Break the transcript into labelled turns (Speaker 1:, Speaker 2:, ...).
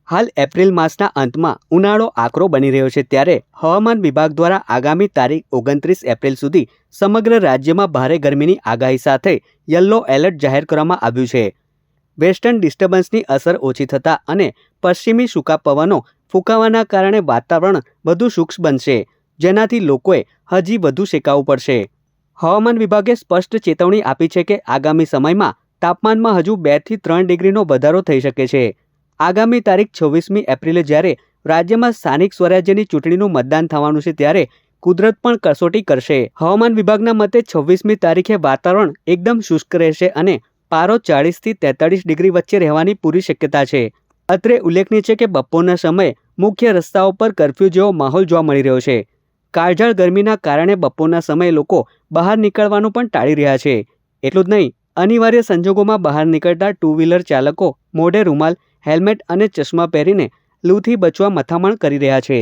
Speaker 1: હાલ એપ્રિલ માસના અંતમાં ઉનાળો આકરો બની રહ્યો છે ત્યારે હવામાન વિભાગ દ્વારા આગામી તારીખ 29 એપ્રિલ સુધી સમગ્ર રાજ્યમાં ભારે ગરમીની આગાહી સાથે યલો એલર્ટ જાહેર કરવામાં આવ્યું છે। વેસ્ટર્ન ડિસ્ટર્બન્સની અસર ઓછી થતાં અને પશ્ચિમી સૂકા પવનો ફૂંકાવાના કારણે વાતાવરણ વધુ શુષ્ક બનશે, જેનાથી લોકોએ હજી વધુ શેકાવવું પડશે। હવામાન વિભાગે સ્પષ્ટ ચેતવણી આપી છે કે આગામી સમયમાં તાપમાનમાં હજુ 2 થી 3 ડિગ્રીનો વધારો થઈ શકે છે। આગામી તારીખ 26મી એપ્રિલે જ્યારે રાજ્યમાં સ્થાનિક સ્વરાજ્યની ચૂંટણીનું મતદાન થવાનું છે ત્યારે કુદરત પણ કસોટી કરશે। હવામાન વિભાગના મતે 26મી તારીખે વાતાવરણ એકદમ શુષ્ક રહેશે અને પારો 40 થી 43 ડિગ્રી વચ્ચે રહેવાની પૂરી શક્યતા છે। અત્રે ઉલ્લેખનીય છે કે બપોરના સમયે મુખ્ય રસ્તાઓ પર કર્ફ્યુ જેવો માહોલ જોવા મળી રહ્યો છે। કાળઝાળ ગરમીના કારણે બપોરના સમયે લોકો બહાર નીકળવાનું પણ ટાળી રહ્યા છે। એટલું જ નહીં, અનિવાર્ય સંજોગોમાં બહાર નીકળતા ટુ વ્હીલર ચાલકો મોઢે રૂમાલ, હેલ્મેટ અને ચશ્મા પહેરીને લૂથી બચવા મથામણ કરી રહ્યા છે।